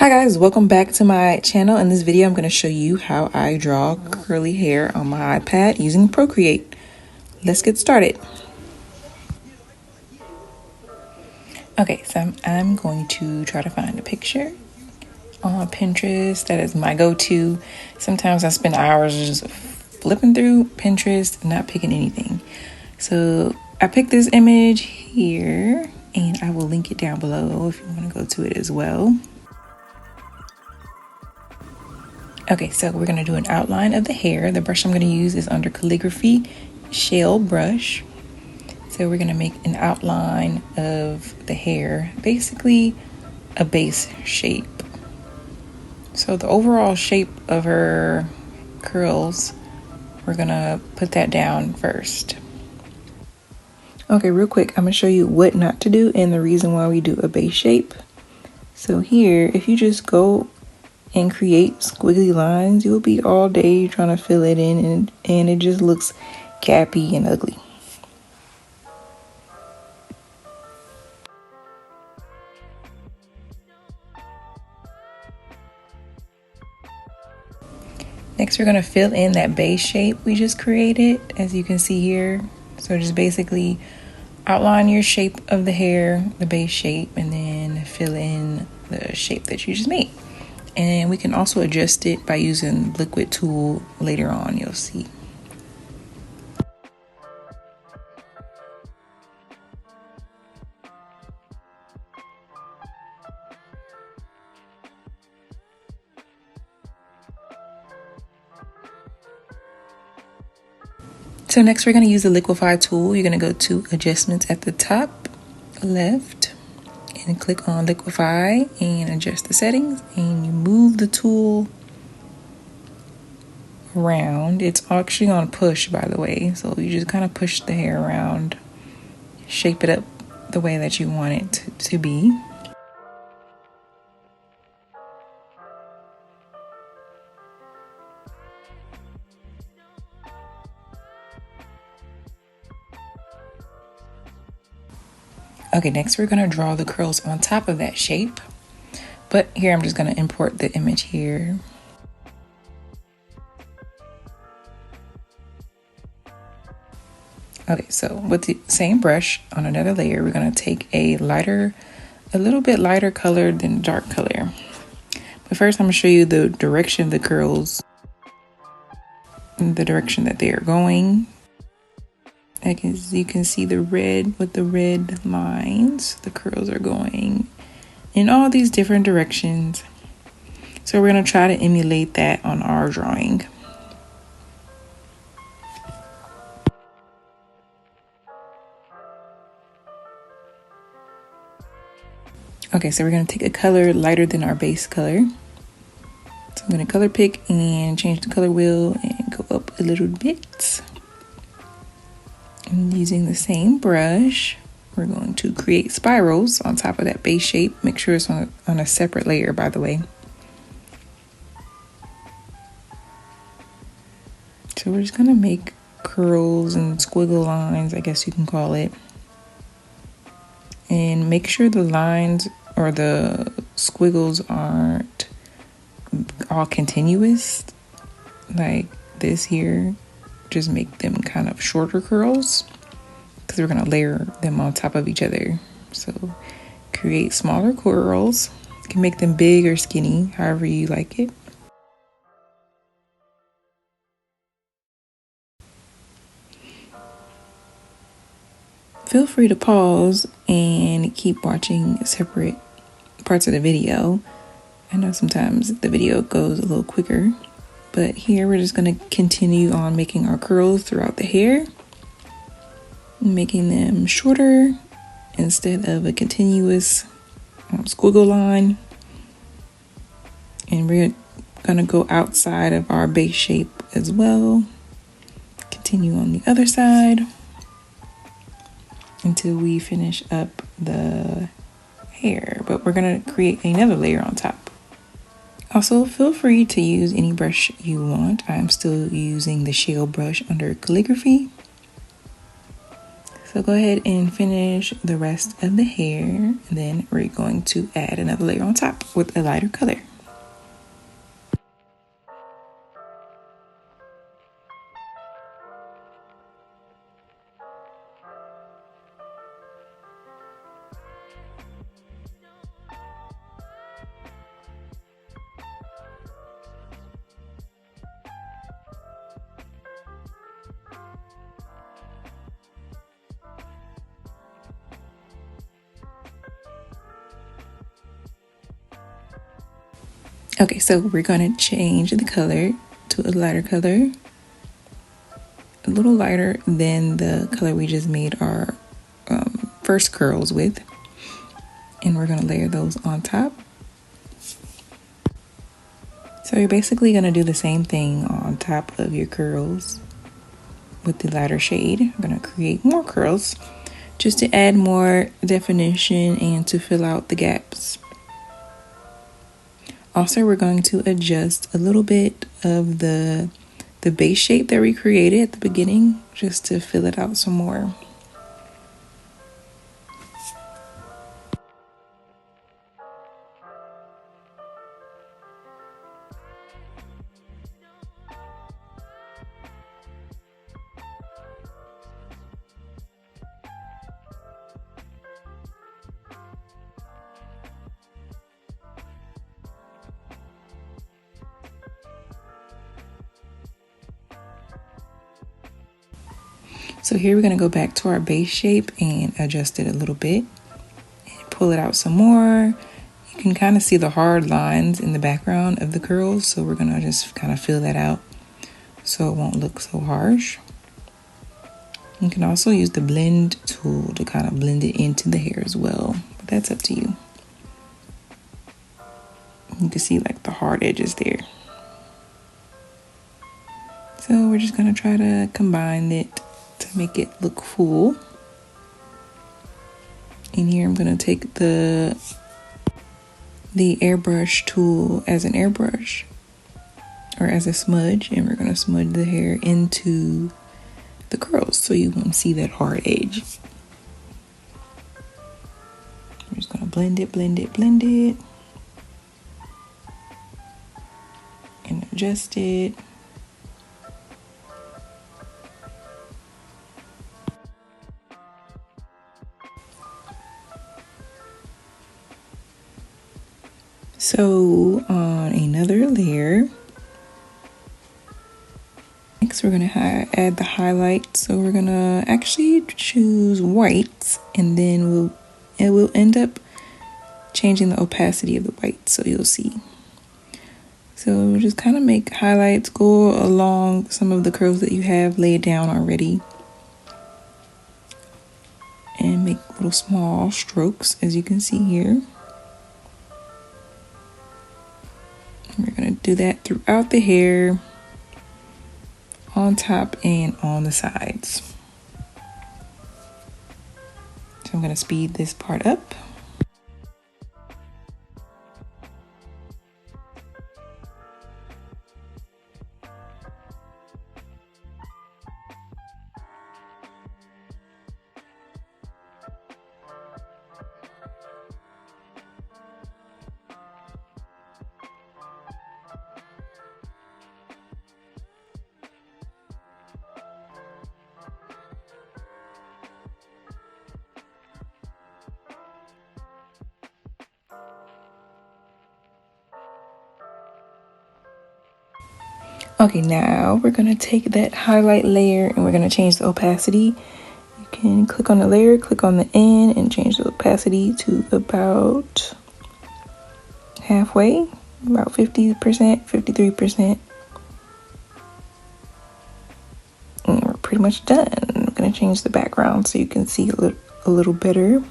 Hi guys, welcome back to my channel. In this video, I'm going to show you how I draw curly hair on my iPad using Procreate. Let's get started. Okay, so I'm going to try to find a picture on Pinterest. That is my go-to. Sometimes I spend hours just flipping through Pinterest, not picking anything. So I picked this image here and I will link it down below if you want to go to it as well. Okay, so we're gonna do an outline of the hair. The brush I'm gonna use is under calligraphy shell brush. So we're gonna make an outline of the hair, basically a base shape. So the overall shape of her curls, we're gonna put that down first. Okay, real quick, I'm gonna show you what not to do and the reason why we do a base shape. So here, if you just go and create squiggly lines, you'll be all day trying to fill it in and it just looks gappy and ugly. Next, we're going to fill in that base shape we just created, as you can see here. So just basically outline your shape of the hair, the base shape, and then fill in the shape that you just made. And we can also adjust it by using the liquid tool later on, you'll see. So next we're going to use the liquify tool. You're going to go to adjustments at the top left and click on liquify and adjust the settings, and you move the tool around. It's actually on push, by the way, so you just kind of push the hair around, shape it up the way that you want it to be. Okay, next we're going to draw the curls on top of that shape, but here I'm just going to import the image here. Okay, so with the same brush on another layer, we're going to take a little bit lighter color than dark color. But first I'm going to show you the direction of the curls, the direction that they are going. As you can see the red with the red lines, the curls are going in all these different directions. So we're going to try to emulate that on our drawing. Okay, so we're going to take a color lighter than our base color. So I'm going to color pick and change the color wheel and go up a little bit. And using the same brush, we're going to create spirals on top of that base shape. Make sure it's on a separate layer, by the way. So we're just going to make curls and squiggle lines, I guess you can call it. And make sure the lines or the squiggles aren't all continuous, like this here. Just make them kind of shorter curls because we're going to layer them on top of each other. So create smaller curls. You can make them big or skinny, however you like it. Feel free to pause and keep watching separate parts of the video. I know sometimes the video goes a little quicker, but here we're just going to continue on making our curls throughout the hair, making them shorter instead of a continuous squiggle line. And we're going to go outside of our base shape as well. Continue on the other side until we finish up the hair, but we're going to create another layer on top. Also, feel free to use any brush you want. I'm still using the shell brush under calligraphy. So go ahead and finish the rest of the hair, and then we're going to add another layer on top with a lighter color. Okay, so we're going to change the color to a lighter color, a little lighter than the color we just made our first curls with. And we're going to layer those on top. So you're basically going to do the same thing on top of your curls with the lighter shade. I'm going to create more curls just to add more definition and to fill out the gaps. Also, we're going to adjust a little bit of the base shape that we created at the beginning just to fill it out some more. So here we're going to go back to our base shape and adjust it a little bit and pull it out some more. You can kind of see the hard lines in the background of the curls, so we're going to just kind of fill that out so it won't look so harsh. You can also use the blend tool to kind of blend it into the hair as well, but that's up to you. You can see like the hard edges there. So we're just going to try to combine it to make it look full. And here I'm going to take the airbrush tool as an airbrush or as a smudge, and we're going to smudge the hair into the curls so you won't see that hard edge. I'm just going to blend it, and adjust it. So on another layer, next we're going to add the highlight. So we're going to actually choose white, and then we'll end up changing the opacity of the white, so you'll see. So we'll just kind of make highlights go along some of the curls that you have laid down already, and make little small strokes, as you can see here. We're going to do that throughout the hair, on top and on the sides. So I'm going to speed this part up. Okay, now we're going to take that highlight layer and we're going to change the opacity. You can click on the layer, click on the end, and change the opacity to about halfway, about 50%, 53%. And we're pretty much done. I'm going to change the background so you can see a little better.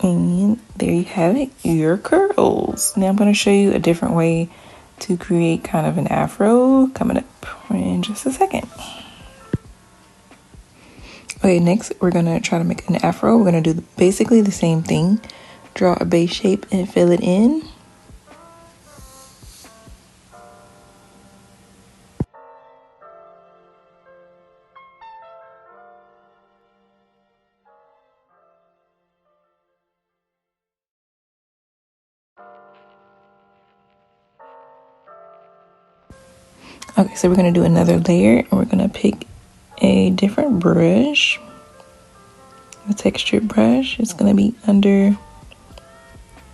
And there you have it, your curls. Now I'm going to show you a different way to create kind of an afro coming up in just a second. Okay, next we're going to try to make an afro. We're going to do basically the same thing. Draw a base shape and fill it in. Okay, so we're gonna do another layer and we're gonna pick a different brush, a textured brush. It's gonna be under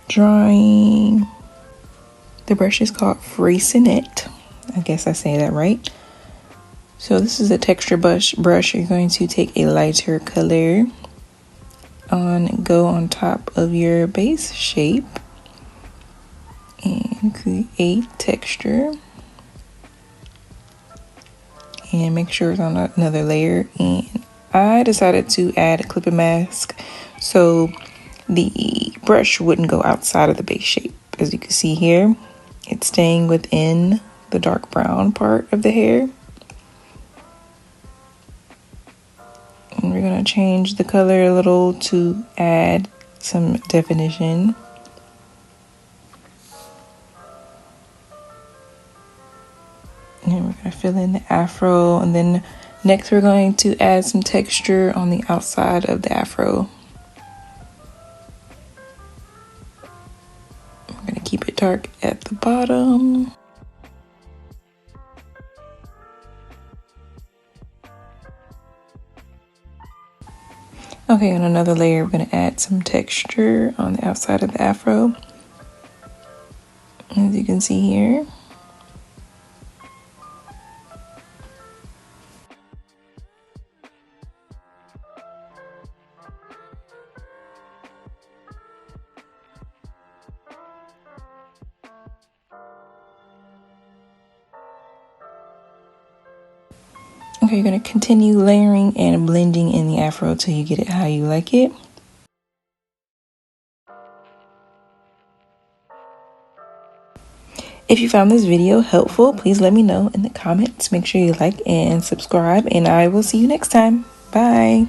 drawing. The brush is called Freycinet. I guess I say that right. So this is a texture brush. You're going to take a lighter color go on top of your base shape and create texture. And make sure it's on another layer. And I decided to add a clipping mask so the brush wouldn't go outside of the base shape. As you can see here, it's staying within the dark brown part of the hair. And we're gonna change the color a little to add some definition. And we're gonna fill in the afro, and then next we're going to add some texture on the outside of the afro. We're gonna keep it dark at the bottom. Okay, on another layer, we're gonna add some texture on the outside of the afro. As you can see here. Okay, you're gonna continue layering and blending in the afro till you get it how you like it. If you found this video helpful, please let me know in the comments. Make sure you like and subscribe, and I will see you next time. Bye.